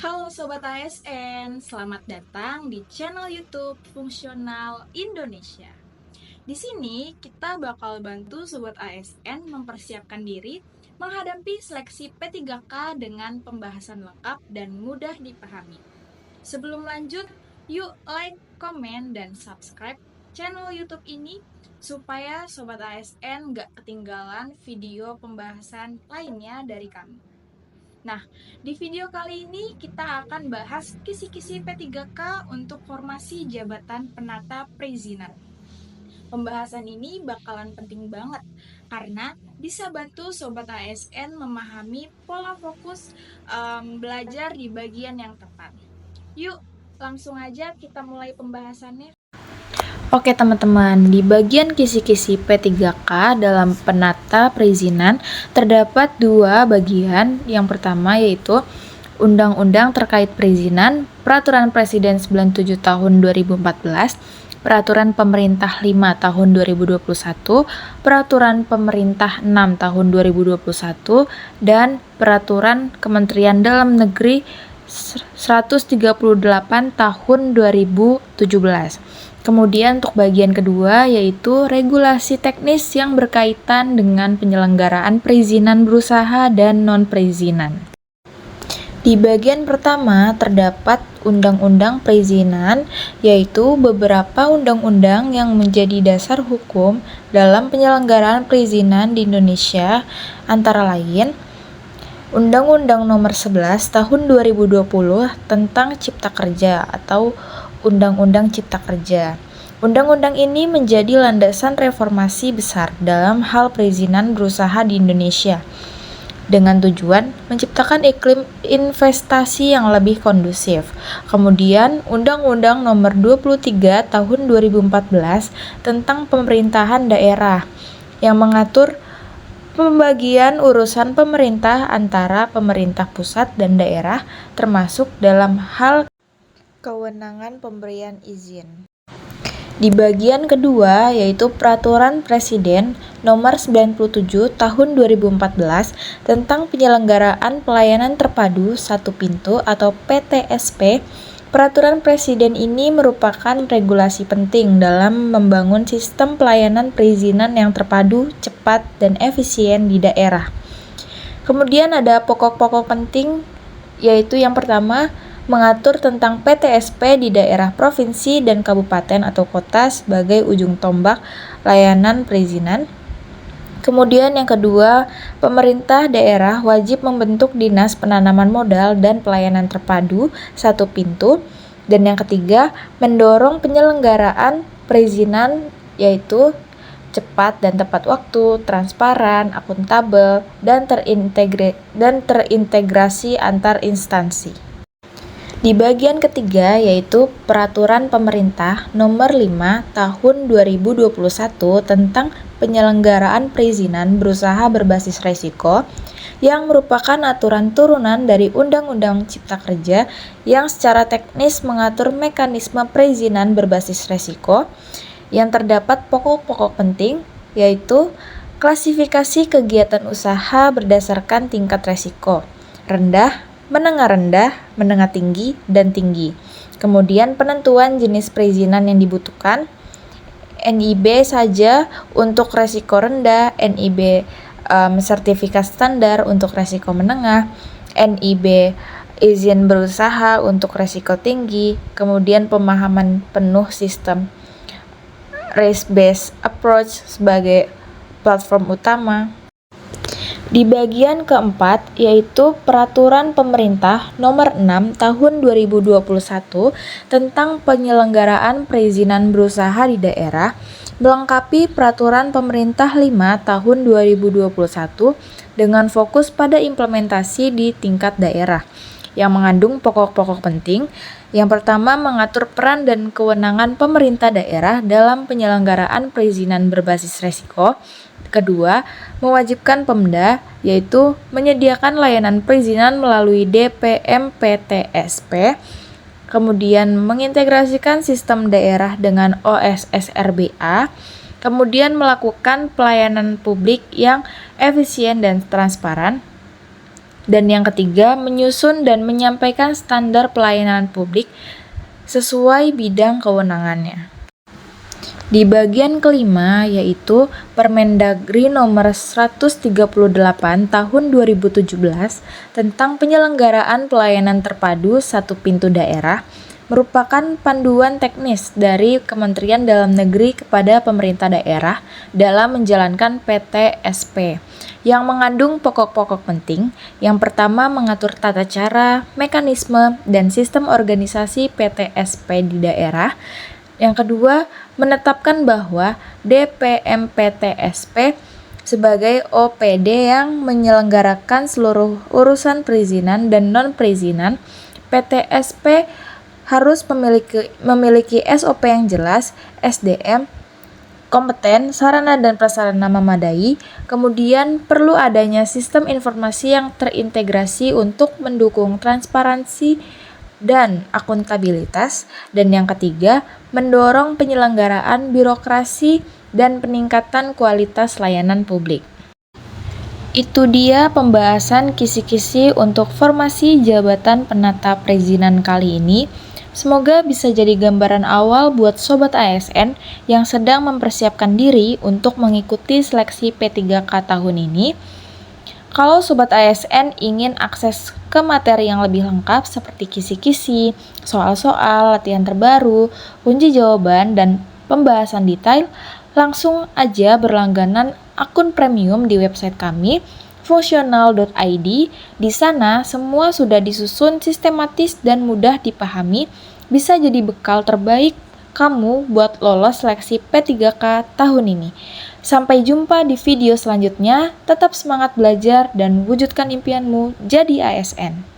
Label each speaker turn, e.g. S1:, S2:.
S1: Halo Sobat ASN, selamat datang di channel YouTube Fungsional Indonesia. Di sini kita bakal bantu Sobat ASN mempersiapkan diri menghadapi seleksi P3K dengan pembahasan lengkap dan mudah dipahami. Sebelum lanjut, yuk like, komen, dan subscribe channel YouTube ini supaya Sobat ASN gak ketinggalan video pembahasan lainnya dari kami. Nah, di video kali ini kita akan bahas kisi-kisi P3K untuk formasi jabatan penata perizinan. Pembahasan ini bakalan penting banget karena bisa bantu Sobat ASN memahami pola fokus belajar di bagian yang tepat. Yuk, langsung aja kita mulai pembahasannya.
S2: Oke teman-teman, di bagian kisi-kisi P3K dalam penata perizinan terdapat dua bagian. Yang pertama yaitu Undang-Undang terkait perizinan, Peraturan Presiden 97 tahun 2014, Peraturan Pemerintah 5 tahun 2021, Peraturan Pemerintah 6 tahun 2021, dan Peraturan Kementerian Dalam Negeri 138 tahun 2017. Kemudian untuk bagian kedua yaitu regulasi teknis yang berkaitan dengan penyelenggaraan perizinan berusaha dan non-perizinan. Di bagian pertama terdapat Undang-Undang Perizinan, yaitu beberapa undang-undang yang menjadi dasar hukum dalam penyelenggaraan perizinan di Indonesia, antara lain Undang-Undang Nomor 11 Tahun 2020 tentang Cipta Kerja atau Undang-Undang Cipta Kerja. Undang-undang ini menjadi landasan reformasi besar dalam hal perizinan berusaha di Indonesia dengan tujuan menciptakan iklim investasi yang lebih kondusif. Kemudian, Undang-Undang Nomor 23 Tahun 2014 tentang pemerintahan daerah yang mengatur pembagian urusan pemerintah antara pemerintah pusat dan daerah termasuk dalam hal kewenangan pemberian izin. Di bagian kedua yaitu Peraturan Presiden Nomor 97 Tahun 2014 tentang penyelenggaraan pelayanan terpadu satu pintu atau PTSP. Peraturan Presiden ini merupakan regulasi penting dalam membangun sistem pelayanan perizinan yang terpadu, cepat, dan efisien di daerah. Kemudian ada pokok-pokok penting yaitu yang pertama mengatur tentang PTSP di daerah provinsi dan kabupaten atau kota sebagai ujung tombak layanan perizinan. Kemudian yang kedua, pemerintah daerah wajib membentuk dinas penanaman modal dan pelayanan terpadu satu pintu. Dan yang ketiga, mendorong penyelenggaraan perizinan yaitu cepat dan tepat waktu, transparan, akuntabel, dan terintegrasi antar instansi. Di bagian ketiga yaitu Peraturan Pemerintah Nomor 5 Tahun 2021 tentang penyelenggaraan perizinan berusaha berbasis resiko yang merupakan aturan turunan dari Undang-Undang Cipta Kerja yang secara teknis mengatur mekanisme perizinan berbasis resiko yang terdapat pokok-pokok penting yaitu klasifikasi kegiatan usaha berdasarkan tingkat resiko, rendah, menengah tinggi, dan tinggi. Kemudian penentuan jenis perizinan yang dibutuhkan, NIB saja untuk resiko rendah, NIB sertifikat standar untuk resiko menengah, NIB izin berusaha untuk resiko tinggi, kemudian pemahaman penuh sistem risk-based approach sebagai platform utama. Di bagian keempat yaitu Peraturan Pemerintah Nomor 6 Tahun 2021 tentang penyelenggaraan perizinan berusaha di daerah melengkapi Peraturan Pemerintah 5 Tahun 2021 dengan fokus pada implementasi di tingkat daerah yang mengandung pokok-pokok penting. Yang pertama, mengatur peran dan kewenangan pemerintah daerah dalam penyelenggaraan perizinan berbasis resiko. Kedua, mewajibkan Pemda, yaitu menyediakan layanan perizinan melalui DPM-PTSP, kemudian mengintegrasikan sistem daerah dengan OSSRBA, kemudian melakukan pelayanan publik yang efisien dan transparan, Dan yang ketiga, menyusun dan menyampaikan standar pelayanan publik sesuai bidang kewenangannya. Di bagian kelima yaitu Permendagri nomor 138 tahun 2017 tentang penyelenggaraan pelayanan terpadu satu pintu daerah merupakan panduan teknis dari Kementerian Dalam Negeri kepada pemerintah daerah dalam menjalankan PTSP yang mengandung pokok-pokok penting. Yang pertama, mengatur tata cara, mekanisme, dan sistem organisasi PTSP di daerah. Yang kedua, menetapkan bahwa DPMPTSP sebagai OPD yang menyelenggarakan seluruh urusan perizinan dan non-perizinan. PTSP harus memiliki SOP yang jelas, SDM kompeten, sarana dan prasarana memadai. Kemudian perlu adanya sistem informasi yang terintegrasi untuk mendukung transparansi dan akuntabilitas. Dan yang ketiga, mendorong penyelenggaraan birokrasi dan peningkatan kualitas layanan publik. Itu dia pembahasan kisi-kisi untuk formasi jabatan penata perizinan kali ini. Semoga bisa jadi gambaran awal buat Sobat ASN yang sedang mempersiapkan diri untuk mengikuti seleksi P3K tahun ini. Kalau Sobat ASN ingin akses ke materi yang lebih lengkap seperti kisi-kisi, soal-soal, latihan terbaru, kunci jawaban, dan pembahasan detail, langsung aja berlangganan akun premium di website kami, fungsional.id. Di sana semua sudah disusun sistematis dan mudah dipahami, bisa jadi bekal terbaik kamu buat lolos seleksi P3K tahun ini. Sampai jumpa di video selanjutnya, tetap semangat belajar dan wujudkan impianmu jadi ASN.